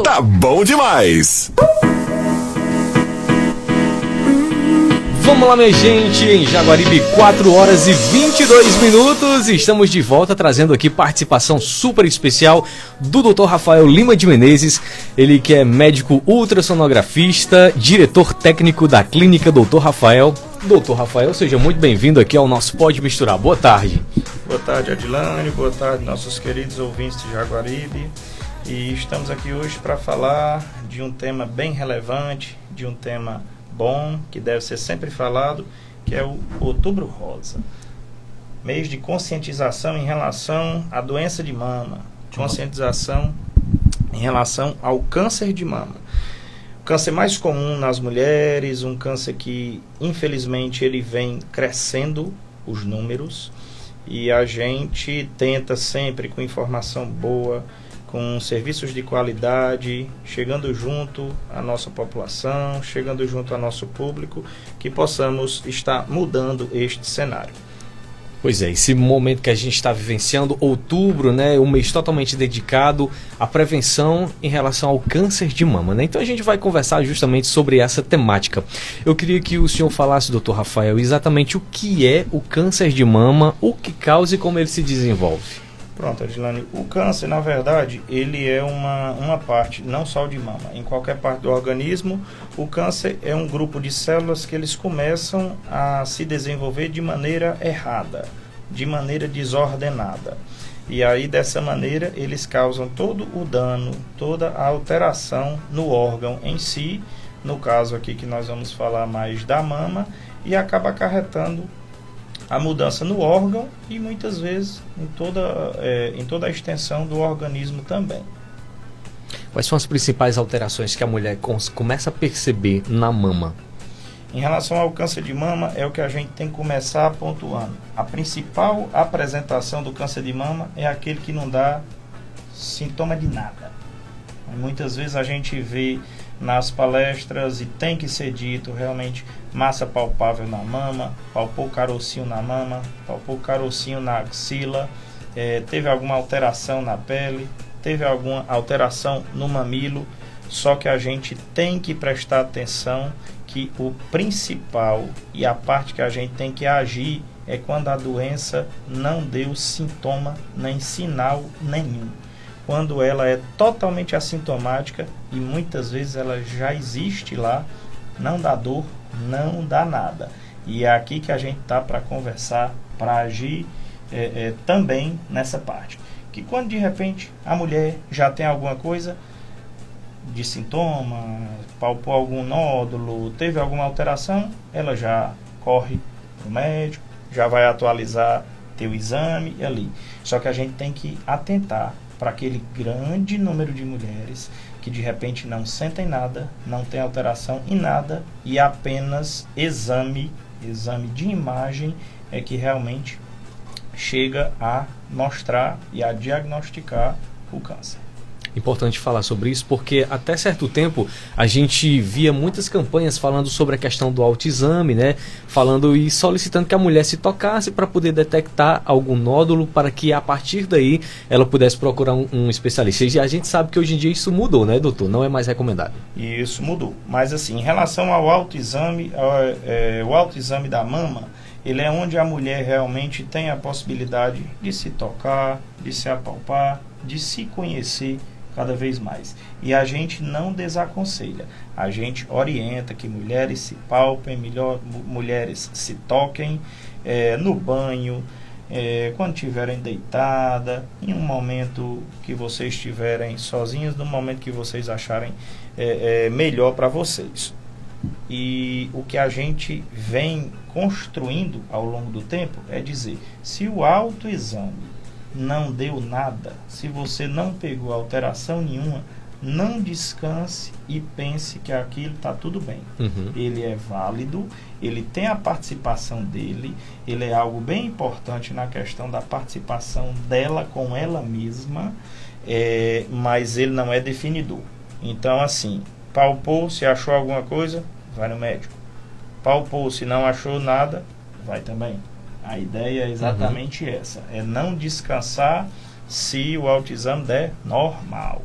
Tá bom demais! Vamos lá, minha gente, em Jaguaribe, 4 horas e 22 minutos. Estamos de volta trazendo aqui participação super especial do Dr. Rafael Lima de Menezes. Ele que é médico ultrassonografista, diretor técnico da clínica Dr. Rafael. Dr. Rafael, seja muito bem-vindo aqui ao nosso Pode Misturar. Boa tarde. Boa tarde, Adilane. Boa tarde, nossos queridos ouvintes de Jaguaribe. E estamos aqui hoje para falar de um tema bem relevante, de um tema bom, que deve ser sempre falado, que é o Outubro Rosa. Mês de conscientização em relação à doença de mama, conscientização em relação ao câncer de mama. O câncer mais comum nas mulheres, um câncer que, infelizmente, ele vem crescendo os números, e a gente tenta sempre, com informação boa, com serviços de qualidade, chegando junto à nossa população, chegando junto ao nosso público, que possamos estar mudando este cenário. Pois é, esse momento que a gente está vivenciando, outubro, né, um mês totalmente dedicado à prevenção em relação ao câncer de mama, né? Então a gente vai conversar justamente sobre essa temática. Eu queria que o senhor falasse, doutor Rafael, exatamente o que é o câncer de mama, o que causa e como ele se desenvolve. Pronto, Adilane, o câncer, na verdade, ele é uma parte, não só de mama, em qualquer parte do organismo. O câncer é um grupo de células que eles começam a se desenvolver de maneira errada, de maneira desordenada. E aí, dessa maneira, eles causam todo o dano, toda a alteração no órgão em si, no caso aqui que nós vamos falar mais da mama, e acaba acarretando a mudança no órgão e muitas vezes em toda a extensão do organismo também. Quais são as principais alterações que a mulher começa a perceber na mama? Em relação ao câncer de mama, é o que a gente tem que começar pontuando. A principal apresentação do câncer de mama é aquele que não dá sintoma de nada. Muitas vezes a gente vê nas palestras, e tem que ser dito realmente, massa palpável na mama, palpou carocinho na mama, palpou carocinho na axila, teve alguma alteração na pele, teve alguma alteração no mamilo, só que a gente tem que prestar atenção que o principal e a parte que a gente tem que agir é quando a doença não deu sintoma nem sinal nenhum. Quando ela é totalmente assintomática e muitas vezes ela já existe lá, não dá dor, não dá nada. E é aqui que a gente está para conversar, para agir também nessa parte. Que quando de repente a mulher já tem alguma coisa de sintoma, palpou algum nódulo, teve alguma alteração, ela já corre para o médico, já vai atualizar teu exame ali. Só que a gente tem que atentar para aquele grande número de mulheres que de repente não sentem nada, não tem alteração em nada e apenas exame de imagem é que realmente chega a mostrar e a diagnosticar o câncer. Importante falar sobre isso porque até certo tempo a gente via muitas campanhas falando sobre a questão do autoexame, né? Falando e solicitando que a mulher se tocasse para poder detectar algum nódulo para que a partir daí ela pudesse procurar um especialista. E a gente sabe que hoje em dia isso mudou, né, doutor? Não é mais recomendado. Isso mudou. Mas assim, em relação ao autoexame, o autoexame da mama, ele é onde a mulher realmente tem a possibilidade de se tocar, de se apalpar, de se conhecer cada vez mais. E a gente não desaconselha, a gente orienta que mulheres se palpem, mulheres se toquem no banho, quando estiverem deitada, em um momento que vocês estiverem sozinhos, no momento que vocês acharem melhor para vocês. E o que a gente vem construindo ao longo do tempo é dizer, se o autoexame não deu nada, se você não pegou alteração nenhuma, não descanse e pense que aquilo está tudo bem. Ele é válido, ele tem a participação dele, ele é algo bem importante na questão da participação dela com ela mesma, mas ele não é definidor. Então assim, palpou, se achou alguma coisa, vai no médico. Palpou, se não achou nada, vai também. A ideia é exatamente essa, é não descansar se o autoexame der normal.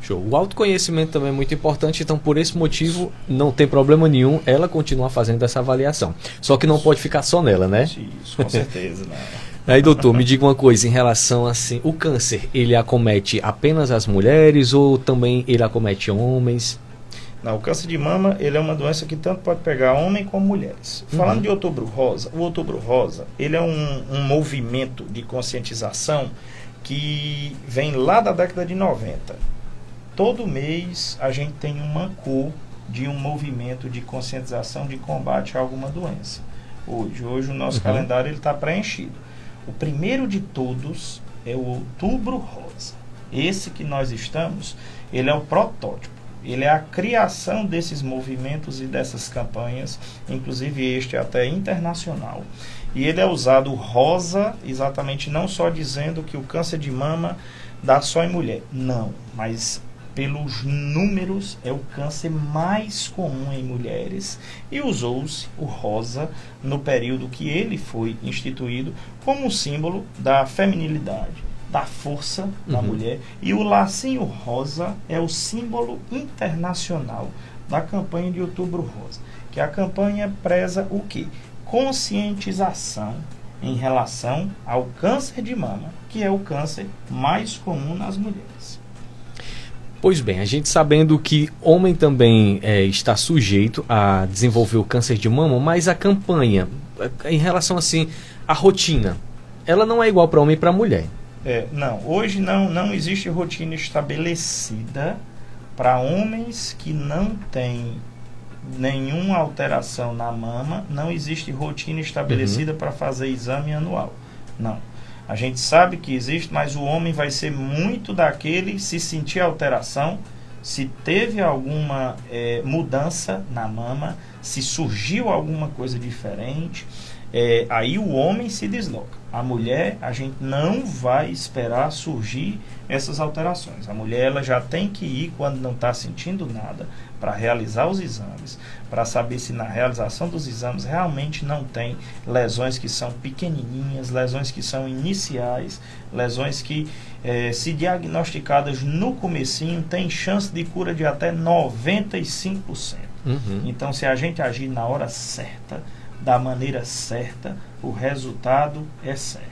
Show. O autoconhecimento também é muito importante, então por esse motivo não tem problema nenhum ela continuar fazendo essa avaliação. Só que não pode ficar só nela, né? Isso, com certeza. Né? Aí, doutor, me diga uma coisa em relação assim, o câncer, ele acomete apenas as mulheres ou também ele acomete homens? Não, o câncer de mama, ele é uma doença que tanto pode pegar homem como mulheres. Falando de Outubro Rosa, o Outubro Rosa, ele é um movimento de conscientização que vem lá da década de 90. Todo mês a gente tem uma cor de um movimento de conscientização de combate a alguma doença. Hoje o nosso calendário está preenchido. O primeiro de todos é o Outubro Rosa. Esse que nós estamos, ele é o protótipo. Ele é a criação desses movimentos e dessas campanhas, inclusive este até internacional. E ele é usado rosa, exatamente não só dizendo que o câncer de mama dá só em mulher. Não, mas pelos números é o câncer mais comum em mulheres e usou-se o rosa no período que ele foi instituído como um símbolo da feminilidade, da força da mulher, e o lacinho rosa é o símbolo internacional da campanha de Outubro Rosa, que a campanha preza o quê? Conscientização em relação ao câncer de mama, que é o câncer mais comum nas mulheres. Pois bem, a gente sabendo que homem também está sujeito a desenvolver o câncer de mama, mas a campanha, em relação assim, à rotina, ela não é igual para homem e para mulher. Não, hoje não existe rotina estabelecida para homens que não têm nenhuma alteração na mama, não existe rotina estabelecida para fazer exame anual. Não. A gente sabe que existe, mas o homem vai ser muito daquele, se sentir alteração, se teve alguma mudança na mama, se surgiu alguma coisa diferente, aí o homem se desloca. A mulher, a gente não vai esperar surgir essas alterações. A mulher, ela já tem que ir quando não está sentindo nada para realizar os exames, para saber se na realização dos exames realmente não tem lesões que são pequenininhas, lesões que são iniciais, lesões que, se diagnosticadas no comecinho, tem chance de cura de até 95%. Então, se a gente agir na hora certa, da maneira certa, o resultado é certo.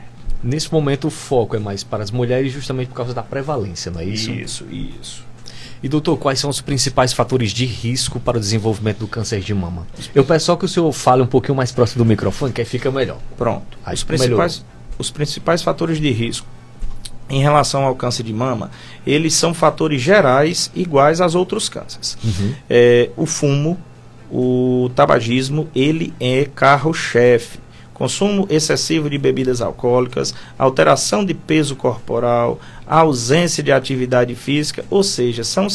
Nesse momento o foco é mais para as mulheres justamente por causa da prevalência, não é isso? Isso. E doutor, quais são os principais fatores de risco para o desenvolvimento do câncer de mama? Eu peço só que o senhor fale um pouquinho mais próximo do microfone, que aí fica melhor. Pronto. Os principais fatores de risco em relação ao câncer de mama, eles são fatores gerais iguais aos outros cânceres. O fumo, o tabagismo, ele é carro-chefe. Consumo excessivo de bebidas alcoólicas, alteração de peso corporal, ausência de atividade física, ou seja, são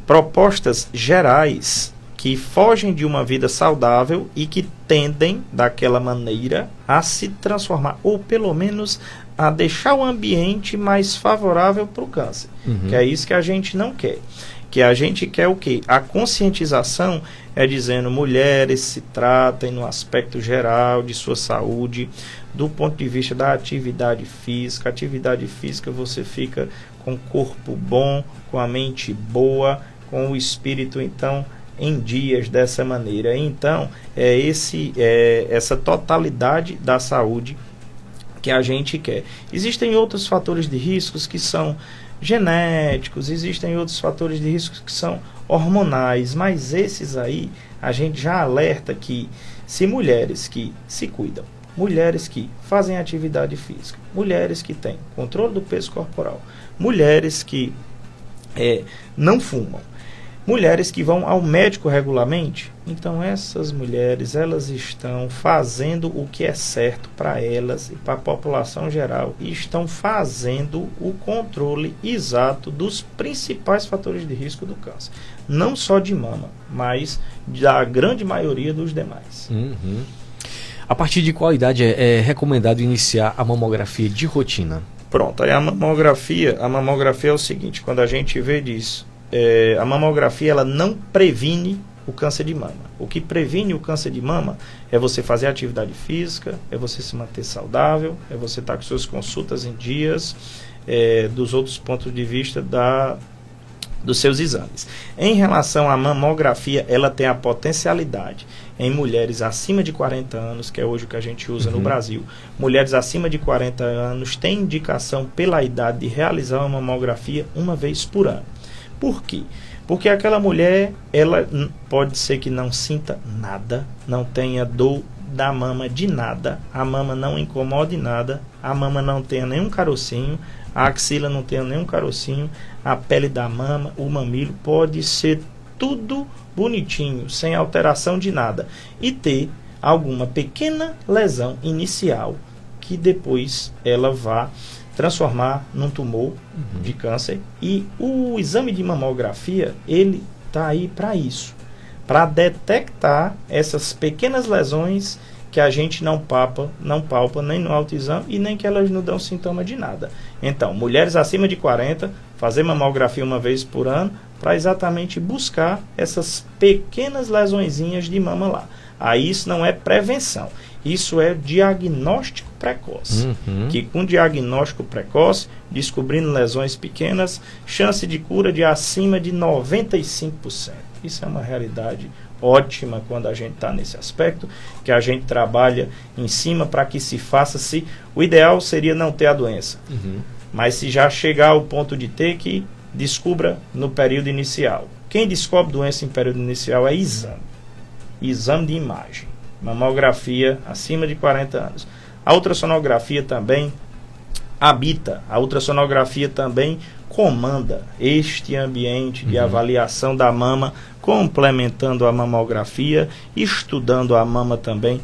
propostas gerais que fogem de uma vida saudável e que tendem, daquela maneira, a se transformar, ou pelo menos a deixar o ambiente mais favorável para o câncer. Que é isso que a gente não quer. Que a gente quer o quê? A conscientização é dizendo, mulheres se tratem no aspecto geral de sua saúde, do ponto de vista da atividade física. Atividade física, você fica com o corpo bom, com a mente boa, com o espírito, então, em dias dessa maneira. Então, essa totalidade da saúde que a gente quer. Existem outros fatores de riscos que são genéticos, existem outros fatores de risco que são hormonais, mas esses aí a gente já alerta que se mulheres que se cuidam, mulheres que fazem atividade física, mulheres que têm controle do peso corporal, mulheres que não fumam, mulheres que vão ao médico regularmente, então essas mulheres, elas estão fazendo o que é certo para elas e para a população geral, e estão fazendo o controle exato dos principais fatores de risco do câncer, não só de mama, mas da grande maioria dos demais. A partir de qual idade é recomendado iniciar a mamografia de rotina? Pronto, aí a mamografia é o seguinte, quando a gente vê disso, a mamografia, ela não previne o câncer de mama. O que previne o câncer de mama é você fazer atividade física, é você se manter saudável, é você estar com suas consultas em dias, dos outros pontos de vista dos seus exames. Em relação à mamografia, ela tem a potencialidade em mulheres acima de 40 anos, que é hoje o que a gente usa no Brasil. Mulheres acima de 40 anos têm indicação pela idade de realizar uma mamografia uma vez por ano. Por quê? Porque aquela mulher, ela pode ser que não sinta nada, não tenha dor da mama de nada, a mama não incomode nada, a mama não tenha nenhum carocinho, a axila não tenha nenhum carocinho, a pele da mama, o mamilo, pode ser tudo bonitinho, sem alteração de nada, e ter alguma pequena lesão inicial que depois ela vá transformar num tumor de câncer. E o exame de mamografia, ele está aí para isso, para detectar essas pequenas lesões que a gente não palpa nem no autoexame e nem que elas não dão sintoma de nada. Então, mulheres acima de 40, fazer mamografia uma vez por ano para exatamente buscar essas pequenas lesõezinhas de mama lá. Aí isso não é prevenção, isso é diagnóstico precoce. Que com diagnóstico precoce, descobrindo lesões pequenas, chance de cura de acima de 95%. Isso é uma realidade ótima quando a gente está nesse aspecto, que a gente trabalha em cima para que se faça, o ideal seria não ter a doença, mas se já chegar ao ponto de ter, que descubra no período inicial. Quem descobre doença em período inicial é exame de imagem, mamografia acima de 40 anos. A ultrassonografia também habita, a ultrassonografia também comanda este ambiente de avaliação da mama, complementando a mamografia, estudando a mama também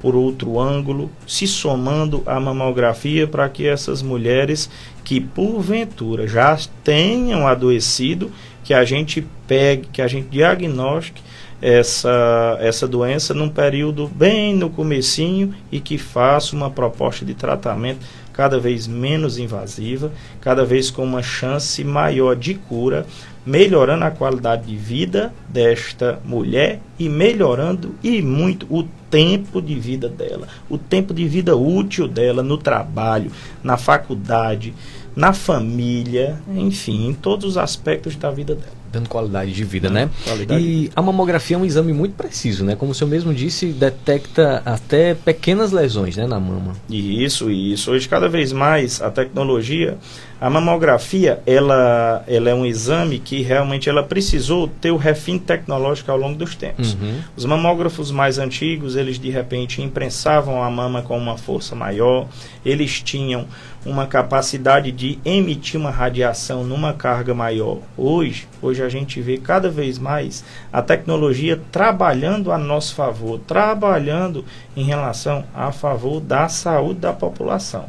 por outro ângulo, se somando à mamografia, para que essas mulheres que porventura já tenham adoecido, que a gente pegue, que a gente diagnostique essa doença num período bem no comecinho e que faça uma proposta de tratamento cada vez menos invasiva, cada vez com uma chance maior de cura, melhorando a qualidade de vida desta mulher e melhorando e muito o tempo de vida dela, o tempo de vida útil dela no trabalho, na faculdade, na família, enfim, em todos os aspectos da vida dela. Dando qualidade de vida, né? E a mamografia é um exame muito preciso, né? Como o senhor mesmo disse, detecta até pequenas lesões, né, na mama. Isso. Hoje, cada vez mais, a tecnologia, a mamografia, ela é um exame que realmente ela precisou ter o refino tecnológico ao longo dos tempos. Os mamógrafos mais antigos, eles de repente imprensavam a mama com uma força maior, eles tinham uma capacidade de emitir uma radiação numa carga maior. Hoje a gente vê cada vez mais a tecnologia trabalhando a nosso favor, trabalhando em relação a favor da saúde da população.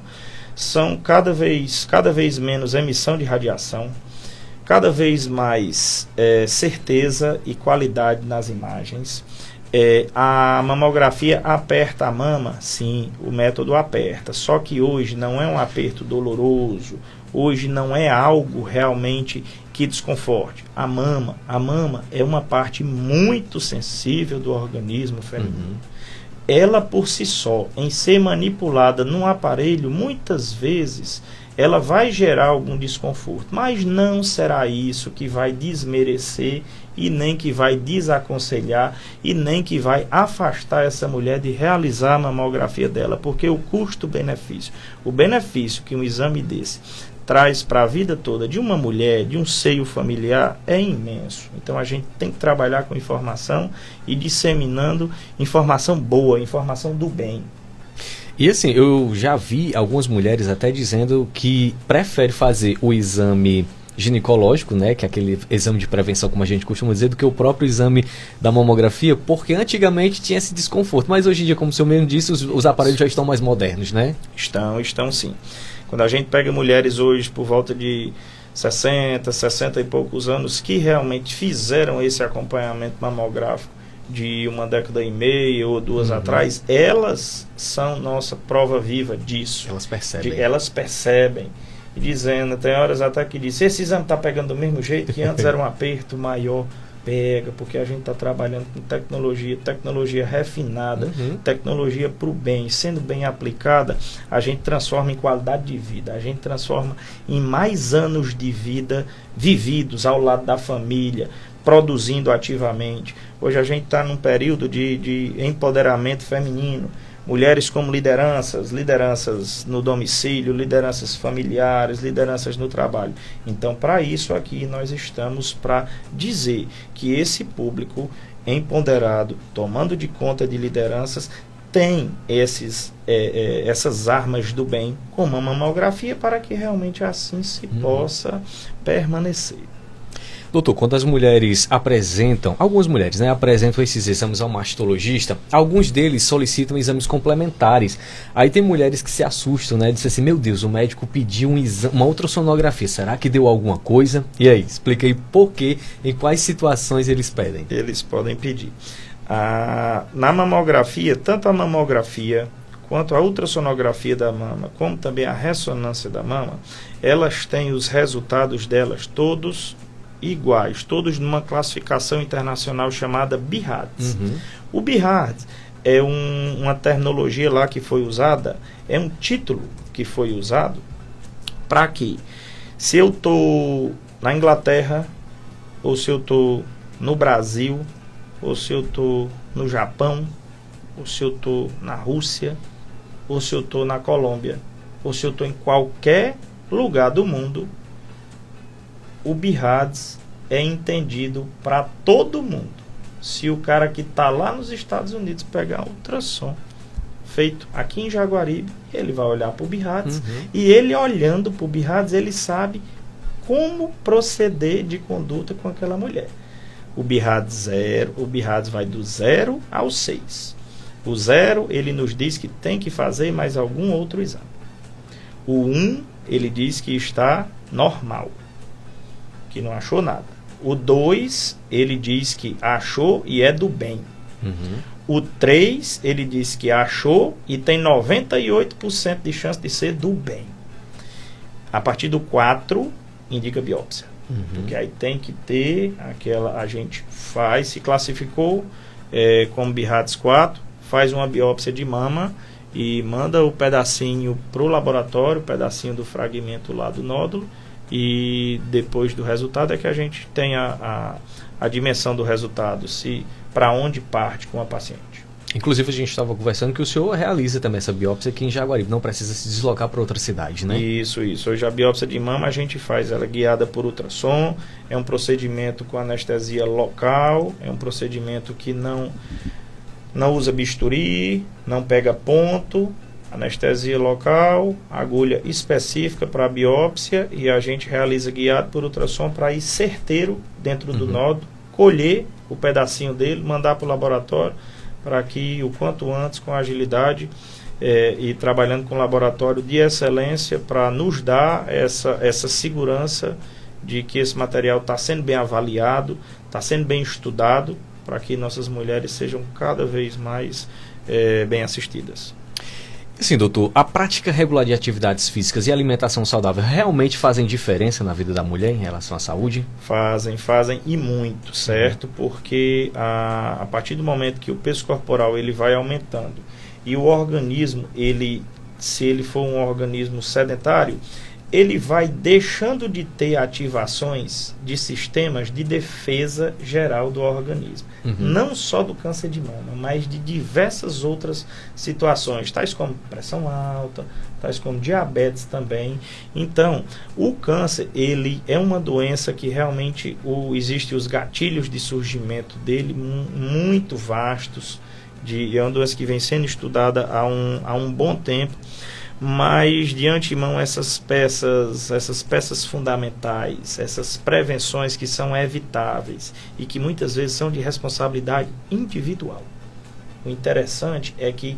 São cada vez menos emissão de radiação, cada vez mais certeza e qualidade nas imagens. A mamografia aperta a mama, sim, o método aperta, só que hoje não é um aperto doloroso, hoje não é algo realmente que desconforte. A mama é uma parte muito sensível do organismo feminino. Ela por si só, em ser manipulada num aparelho, muitas vezes ela vai gerar algum desconforto, mas não será isso que vai desmerecer e nem que vai desaconselhar e nem que vai afastar essa mulher de realizar a mamografia dela, porque o custo-benefício, o benefício que um exame desse traz para a vida toda de uma mulher, de um seio familiar, é imenso. Então a gente tem que trabalhar com informação e disseminando informação boa, informação do bem. E assim, eu já vi algumas mulheres até dizendo que prefere fazer o exame ginecológico, né, que é aquele exame de prevenção, como a gente costuma dizer, do que o próprio exame da mamografia, porque antigamente tinha esse desconforto, mas hoje em dia, como o senhor mesmo disse, os aparelhos já estão mais modernos, né? Estão sim. Quando a gente pega mulheres hoje por volta de 60 e poucos anos que realmente fizeram esse acompanhamento mamográfico de uma década e meia ou duas atrás, elas são nossa prova viva disso. Elas percebem. E dizendo, tem horas até que diz, esse exame está pegando do mesmo jeito que antes era um aperto maior pega, porque a gente está trabalhando com tecnologia refinada, tecnologia para o bem, sendo bem aplicada, a gente transforma em qualidade de vida, a gente transforma em mais anos de vida vividos ao lado da família, produzindo ativamente. Hoje a gente está num período de empoderamento feminino, mulheres como lideranças no domicílio, lideranças familiares, lideranças no trabalho. Então, para isso aqui, nós estamos para dizer que esse público empoderado, tomando de conta de lideranças, tem essas armas do bem, como a mamografia, para que realmente assim se possa permanecer. Doutor, quando as mulheres apresentam, algumas mulheres, né, apresentam esses exames ao mastologista, alguns deles solicitam exames complementares. Aí tem mulheres que se assustam, né, dizem assim, meu Deus, o médico pediu uma ultrassonografia, será que deu alguma coisa? E aí, explica aí por quê, em quais situações eles pedem. Eles podem pedir. Na mamografia, tanto a mamografia quanto a ultrassonografia da mama, como também a ressonância da mama, elas têm os resultados delas todos iguais, todos numa classificação internacional chamada BIRADS. O BIRADS é uma terminologia lá que foi usada, é um título que foi usado para que, se eu estou na Inglaterra, ou se eu estou no Brasil, ou se eu estou no Japão, ou se eu estou na Rússia, ou se eu estou na Colômbia, ou se eu estou em qualquer lugar do mundo, o BIRADS é entendido para todo mundo. Se o cara que está lá nos Estados Unidos pegar um ultrassom feito aqui em Jaguaribe, ele vai olhar para o BIRADS, e ele olhando para o BIRADS, ele sabe como proceder de conduta com aquela mulher. O BIRADS vai do 0 ao 6. O 0, ele nos diz que tem que fazer mais algum outro exame. O 1, ele diz que está normal, que não achou nada. O 2, ele diz que achou e é do bem. O 3, ele diz que achou e tem 98% de chance de ser do bem. A partir do 4, indica biópsia. Porque aí tem que ter a gente se classificou como BIRADS 4, faz uma biópsia de mama e manda o pedacinho para o laboratório, o pedacinho do fragmento lá do nódulo, e depois do resultado é que a gente tem a dimensão do resultado, se para onde parte com a paciente. Inclusive a gente estava conversando que o senhor realiza também essa biópsia aqui em Jaguaribe, não precisa se deslocar para outra cidade, né? Isso. Hoje a biópsia de mama a gente faz ela guiada por ultrassom, é um procedimento com anestesia local, é um procedimento que não usa bisturi, não pega ponto, anestesia local, agulha específica para a biópsia, e a gente realiza guiado por ultrassom para ir certeiro dentro do nódulo, colher o pedacinho dele, mandar para o laboratório, para que o quanto antes, com agilidade, e trabalhando com laboratório de excelência, para nos dar essa segurança de que esse material está sendo bem avaliado, está sendo bem estudado, para que nossas mulheres sejam cada vez mais bem assistidas. Assim, doutor, a prática regular de atividades físicas e alimentação saudável realmente fazem diferença na vida da mulher em relação à saúde? Fazem e muito, certo? Porque a partir do momento que o peso corporal ele vai aumentando e o organismo, se ele for um organismo sedentário, ele vai deixando de ter ativações de sistemas de defesa geral do organismo. Não só do câncer de mama, mas de diversas outras situações, tais como pressão alta, tais como diabetes também. Então, o câncer, ele é uma doença que realmente existem os gatilhos de surgimento dele muito vastos, é uma doença que vem sendo estudada há um bom tempo. Mas de antemão essas peças fundamentais, essas prevenções que são evitáveis e que muitas vezes são de responsabilidade individual. O interessante é que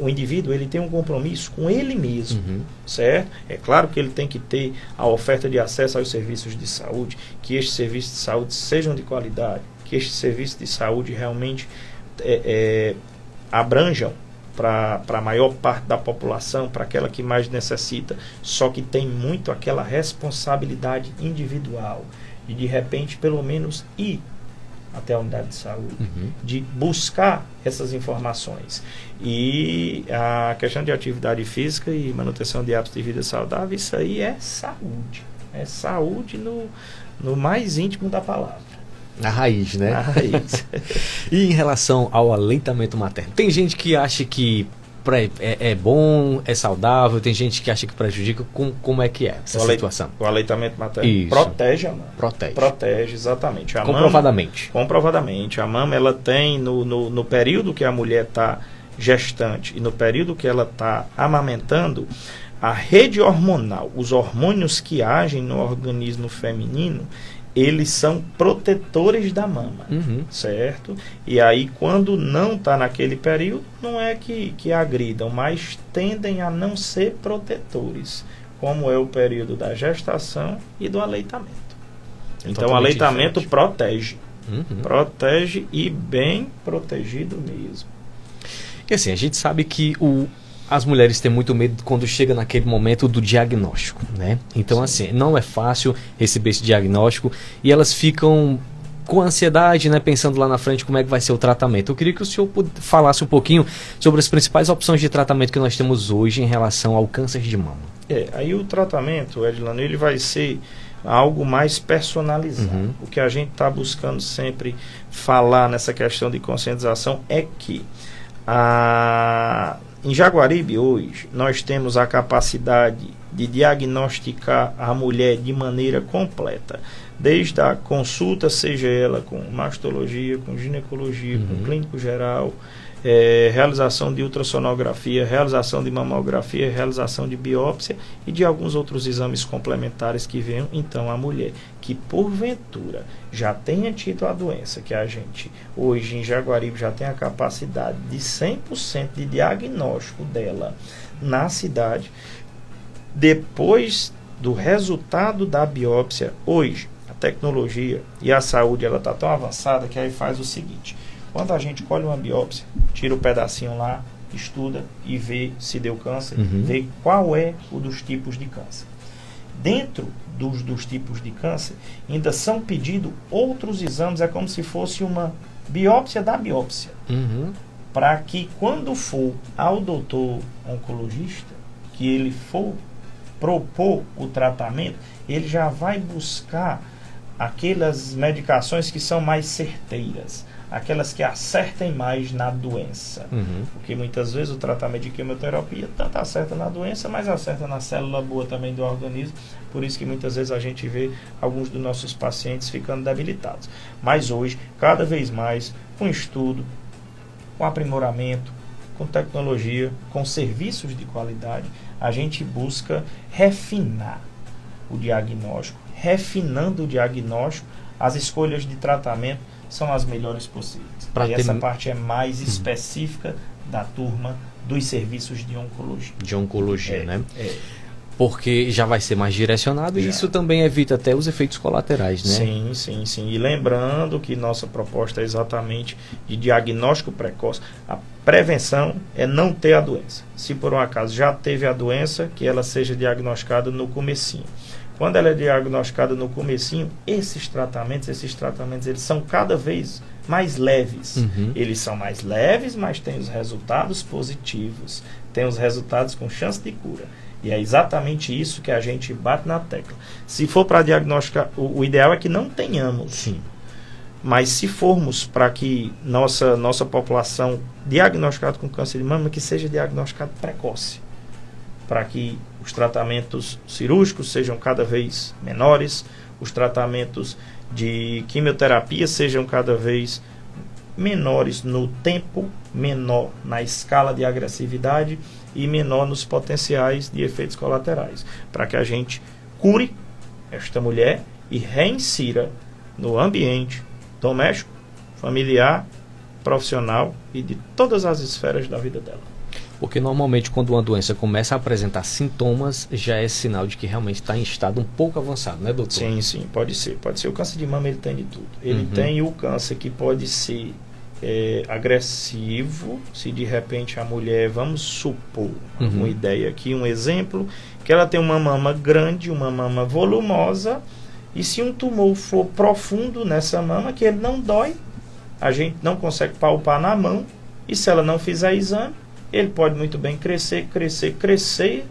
o indivíduo ele tem um compromisso com ele mesmo, certo? É claro que ele tem que ter a oferta de acesso aos serviços de saúde, que estes serviços de saúde sejam de qualidade, que estes serviços de saúde realmente abranjam para a maior parte da população, para aquela que mais necessita, só que tem muito aquela responsabilidade individual, e de repente pelo menos ir até a unidade de saúde, de buscar essas informações. E a questão de atividade física e manutenção de hábitos de vida saudável, isso aí é saúde. É saúde no mais íntimo da palavra. A raiz, né? A raiz. E em relação ao aleitamento materno? Tem gente que acha que é bom, é saudável, tem gente que acha que prejudica. Como é que é essa situação? O aleitamento materno Isso. protege a mama. Protege, exatamente. A comprovadamente. Comprovadamente. A mama, ela tem, no período que a mulher está gestante e no período que ela está amamentando, a rede hormonal, os hormônios que agem no organismo feminino, eles são protetores da mama, certo? E aí, quando não está naquele período, não é que agridam, mas tendem a não ser protetores, como é o período da gestação e do aleitamento. Então, o aleitamento protege. Protege e bem protegido mesmo. E assim, a gente sabe que as mulheres têm muito medo quando chega naquele momento do diagnóstico, né? Então, assim, não é fácil receber esse diagnóstico e elas ficam com ansiedade, né? Pensando lá na frente como é que vai ser o tratamento. Eu queria que o senhor falasse um pouquinho sobre as principais opções de tratamento que nós temos hoje em relação ao câncer de mama. Aí o tratamento, Edilano, ele vai ser algo mais personalizado. O que a gente está buscando sempre falar nessa questão de conscientização é que em Jaguaribe hoje nós temos a capacidade de diagnosticar a mulher de maneira completa, desde a consulta, seja ela com mastologia, com ginecologia, com clínico geral, realização de ultrassonografia, realização de mamografia, realização de biópsia e de alguns outros exames complementares que venham. Então, a mulher que porventura já tenha tido a doença, que a gente hoje em Jaguaribe já tem a capacidade de 100% de diagnóstico dela na cidade, depois do resultado da biópsia, hoje a tecnologia e a saúde ela está tão avançada que aí faz o seguinte: quando a gente colhe uma biópsia, tira o pedacinho lá, estuda e vê se deu câncer, vê qual é o dos tipos de câncer. Dentro dos tipos de câncer, ainda são pedidos outros exames, é como se fosse uma biópsia da biópsia. Para que quando for ao doutor oncologista, que ele for propor o tratamento, ele já vai buscar aquelas medicações que são mais certeiras, aquelas que acertem mais na doença. Porque muitas vezes o tratamento de quimioterapia tanto acerta na doença, mas acerta na célula boa também do organismo. Por isso que muitas vezes a gente vê alguns dos nossos pacientes ficando debilitados. Mas hoje, cada vez mais, com estudo, com aprimoramento, com tecnologia, com serviços de qualidade, a gente busca refinar o diagnóstico. Refinando o diagnóstico, as escolhas de tratamento são as melhores possíveis. E essa parte é mais específica da turma dos serviços de oncologia. De oncologia, né? Porque já vai ser mais direcionado e isso também evita até os efeitos colaterais, né? Sim. E lembrando que nossa proposta é exatamente de diagnóstico precoce. A prevenção é não ter a doença. Se por um acaso já teve a doença, que ela seja diagnosticada no comecinho. Quando ela é diagnosticada no comecinho, esses tratamentos eles são cada vez mais leves. Eles são mais leves, mas têm os resultados positivos, têm os resultados com chance de cura. E é exatamente isso que a gente bate na tecla. Se for para diagnosticar, o ideal é que não tenhamos. Sim. Mas se formos para que nossa população diagnosticada com câncer de mama, que seja diagnosticado precoce, para que os tratamentos cirúrgicos sejam cada vez menores, os tratamentos de quimioterapia sejam cada vez menores no tempo, menor na escala de agressividade e menor nos potenciais de efeitos colaterais, para que a gente cure esta mulher e reinsira no ambiente doméstico, familiar, profissional e de todas as esferas da vida dela. Porque normalmente quando uma doença começa a apresentar sintomas, já é sinal de que realmente está em estado um pouco avançado, né, doutor? Sim, pode ser. O câncer de mama ele tem de tudo. Ele tem o câncer que pode ser agressivo, se de repente a mulher, vamos supor, uma ideia aqui, um exemplo, que ela tem uma mama grande, uma mama volumosa, E se um tumor for profundo nessa mama, que ele não dói, a gente não consegue palpar na mão, e se ela não fizer exame, ele pode muito bem crescer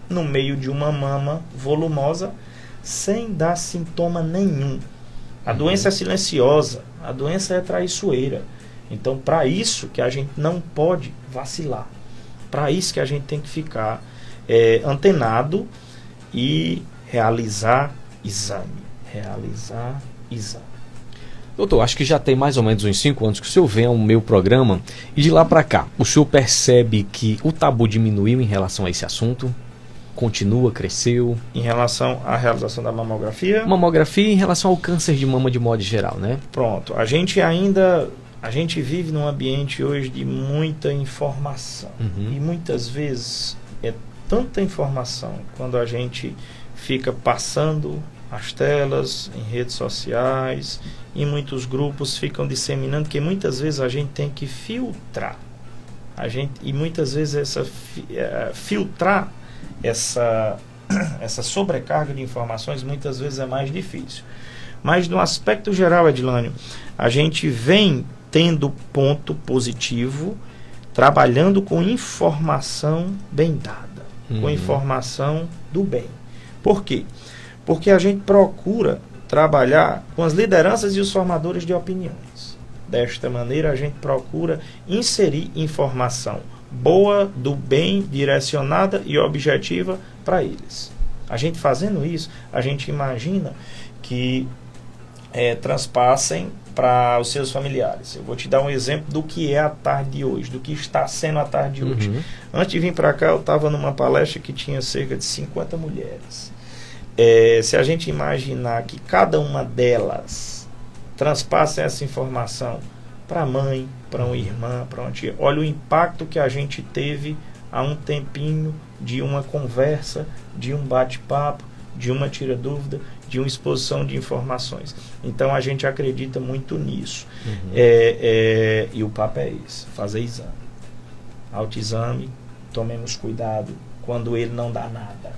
no meio de uma mama volumosa, sem dar sintoma nenhum. A doença é silenciosa, a doença é traiçoeira. Então, para isso que a gente não pode vacilar. Para isso que a gente tem que ficar antenado e realizar exame. Doutor, acho que já tem mais ou menos uns 5 anos que o senhor vem ao meu programa, e de lá para cá, o senhor percebe que o tabu diminuiu em relação a esse assunto? Continua, cresceu? Em relação à realização da mamografia? Mamografia em relação ao câncer de mama de modo geral, né? Pronto, a gente vive num ambiente hoje de muita informação. E muitas vezes é tanta informação quando a gente fica passando as telas em redes sociais, e muitos grupos ficam disseminando, que muitas vezes a gente tem que filtrar. E muitas vezes filtrar essa sobrecarga de informações muitas vezes é mais difícil. Mas no aspecto geral, Edilânio, a gente vem tendo ponto positivo, trabalhando com informação bem dada, com informação do bem. Por quê? Porque a gente procura trabalhar com as lideranças e os formadores de opiniões. Desta maneira, a gente procura inserir informação boa, do bem, direcionada e objetiva para eles. A gente fazendo isso, a gente imagina que transpassem para os seus familiares. Eu vou te dar um exemplo do que é a tarde de hoje, do que está sendo a tarde de hoje. Antes de vir para cá, eu estava numa palestra que tinha cerca de 50 mulheres. Se a gente imaginar que cada uma delas transpassa essa informação para a mãe, para uma irmã, para uma tia, olha o impacto que a gente teve há um tempinho de uma conversa, de um bate-papo, de uma tira-dúvida, de uma exposição de informações. Então a gente acredita muito nisso. E o papo é esse: fazer exame. Autoexame, tomemos cuidado quando ele não dá nada,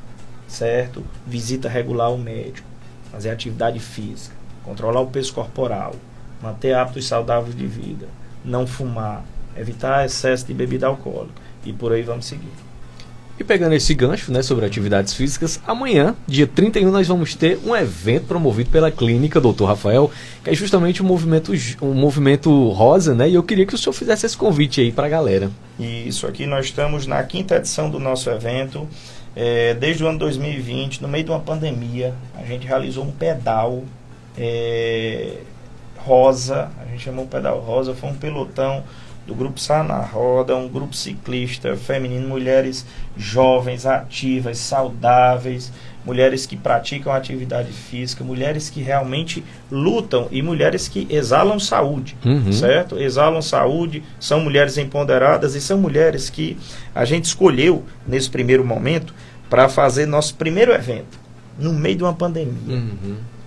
certo? Visita regular ao médico, fazer atividade física, controlar o peso corporal, manter hábitos saudáveis de vida, não fumar, evitar excesso de bebida alcoólica, e por aí vamos seguir. E pegando esse gancho, né, sobre atividades físicas, amanhã, dia 31, nós vamos ter um evento promovido pela clínica Dr. Rafael, que é justamente o movimento rosa, né? E eu queria que o senhor fizesse esse convite aí para a galera. Isso, aqui nós estamos na 5ª edição do nosso evento. Desde o ano 2020, no meio de uma pandemia, a gente realizou um pedal rosa. A gente chamou o pedal rosa, foi um pelotão do grupo Sá na Roda, um grupo ciclista feminino, mulheres jovens, ativas, saudáveis, mulheres que praticam atividade física, mulheres que realmente lutam e mulheres que exalam saúde, certo? Exalam saúde, são mulheres empoderadas e são mulheres que a gente escolheu nesse primeiro momento para fazer nosso primeiro evento, no meio de uma pandemia.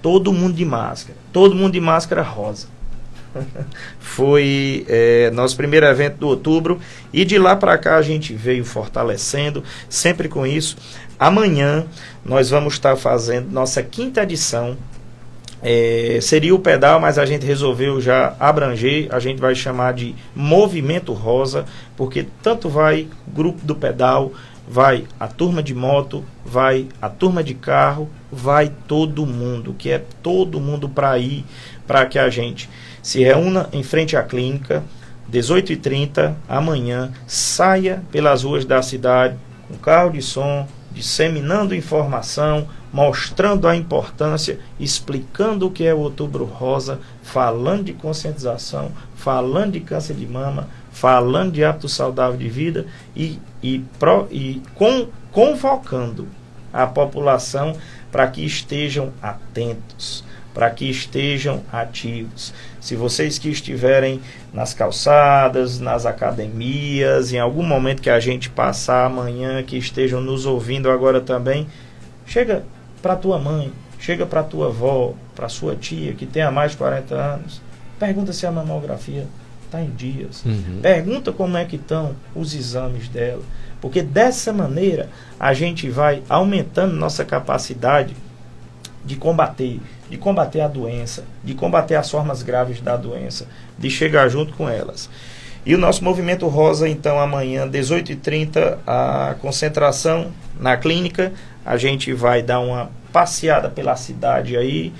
Todo mundo de máscara rosa. Foi nosso primeiro evento do outubro, e de lá para cá a gente veio fortalecendo, sempre com isso. Amanhã nós vamos estar fazendo nossa 5ª edição. Seria o pedal, mas a gente resolveu já abranger, a gente vai chamar de Movimento Rosa, porque tanto vai o grupo do pedal, vai a turma de moto, vai a turma de carro, vai todo mundo, que é todo mundo para ir, para que a gente se reúna em frente à clínica, 18h30, amanhã, saia pelas ruas da cidade, com carro de som, disseminando informação, mostrando a importância, explicando o que é o Outubro Rosa, falando de conscientização, falando de câncer de mama, falando de hábito saudável de vida e convocando a população para que estejam atentos, para que estejam ativos. Se vocês que estiverem nas calçadas, nas academias, em algum momento que a gente passar amanhã, que estejam nos ouvindo agora também, chega para tua mãe, chega para tua avó, para sua tia que tenha mais de 40 anos, pergunta se a mamografia está em dias, pergunta como é que estão os exames dela, porque dessa maneira a gente vai aumentando nossa capacidade de combater a doença, de combater as formas graves da doença, de chegar junto com elas. E o nosso Movimento Rosa, então, amanhã, 18h30, a concentração na clínica. A gente vai dar uma passeada pela cidade aí,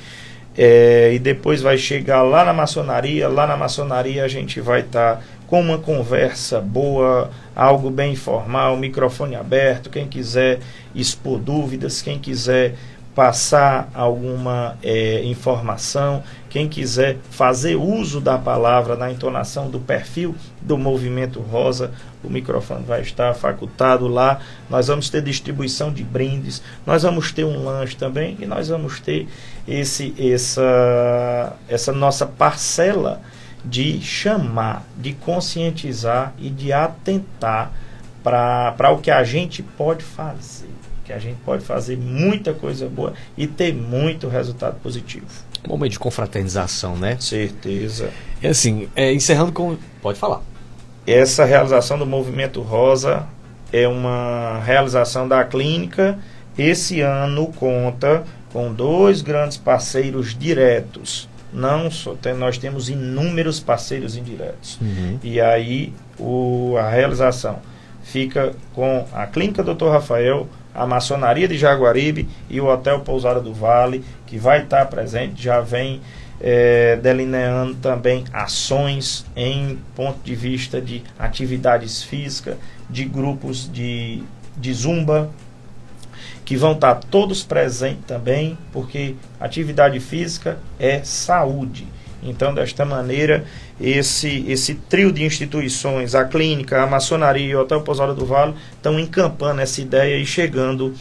e depois vai chegar lá na maçonaria. Lá na maçonaria a gente vai estar com uma conversa boa, algo bem informal, microfone aberto. Quem quiser expor dúvidas, quem quiser passar alguma informação, quem quiser fazer uso da palavra na entonação do perfil do Movimento Rosa, o microfone vai estar facultado lá. Nós vamos ter distribuição de brindes, nós vamos ter um lanche também, e nós vamos ter essa nossa parcela de chamar, de conscientizar e de atentar para o que a gente pode fazer. Que a gente pode fazer muita coisa boa e ter muito resultado positivo. Um momento de confraternização, né? Certeza. E assim, encerrando com... Pode falar. Essa realização do Movimento Rosa é uma realização da clínica. Esse ano conta com 2 grandes parceiros diretos. Não só nós temos inúmeros parceiros indiretos. Uhum. E aí a realização fica com a Clínica Dr. Rafael, a Maçonaria de Jaguaribe e o Hotel Pousada do Vale, que vai estar presente. Já vem delineando também ações em ponto de vista de atividades físicas, de grupos de zumba, que vão estar todos presentes também, porque atividade física é saúde. Então, desta maneira, esse trio de instituições, a clínica, a maçonaria e o Hotel Pousada do Vale, estão encampando essa ideia e chegando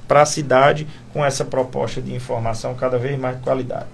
para a cidade com essa proposta de informação cada vez mais de qualidade.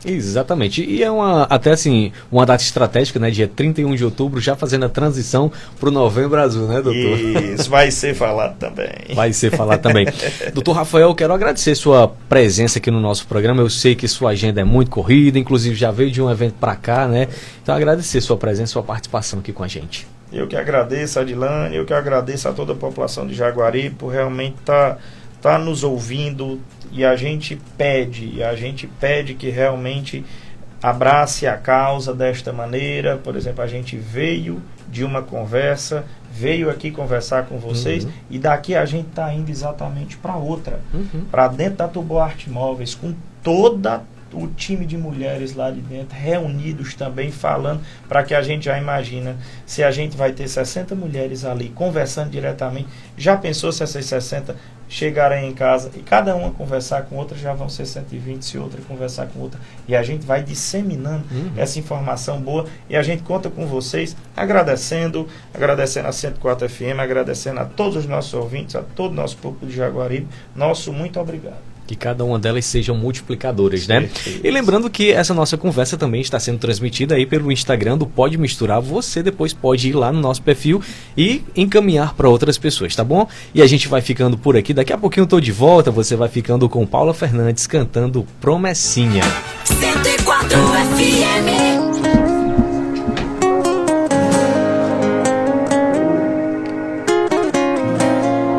Exatamente, e é até assim, uma data estratégica, né, dia 31 de outubro, já fazendo a transição para o Novembro Azul, né, doutor? Isso, vai ser falado também. Vai ser falado também. Doutor Rafael, eu quero agradecer sua presença aqui no nosso programa. Eu sei que sua agenda é muito corrida, inclusive já veio de um evento para cá, né? Então agradecer sua presença, sua participação aqui com a gente. Eu que agradeço, Adilane, eu que agradeço a toda a população de Jaguaribe por realmente tá nos ouvindo, e a gente pede que realmente abrace a causa desta maneira. Por exemplo, a gente veio de uma conversa, veio aqui conversar com vocês, e daqui a gente está indo exatamente para outra, para dentro da Tuboarte Móveis, com toda o time de mulheres lá de dentro, reunidos também, falando, para que a gente já imagina, se a gente vai ter 60 mulheres ali, conversando diretamente. Já pensou se essas 60 chegarem em casa, e cada uma conversar com outra, já vão ser 120, se outra conversar com outra, e a gente vai disseminando essa informação boa, e a gente conta com vocês, agradecendo a 104 FM, agradecendo a todos os nossos ouvintes, a todo o nosso público de Jaguaribe, nosso muito obrigado. Que cada uma delas sejam multiplicadoras, né? E lembrando que essa nossa conversa também está sendo transmitida aí pelo Instagram do Pode Misturar. Você depois pode ir lá no nosso perfil e encaminhar para outras pessoas, tá bom? E a gente vai ficando por aqui. Daqui a pouquinho eu tô de volta. Você vai ficando com Paula Fernandes cantando Promessinha. 104 FM.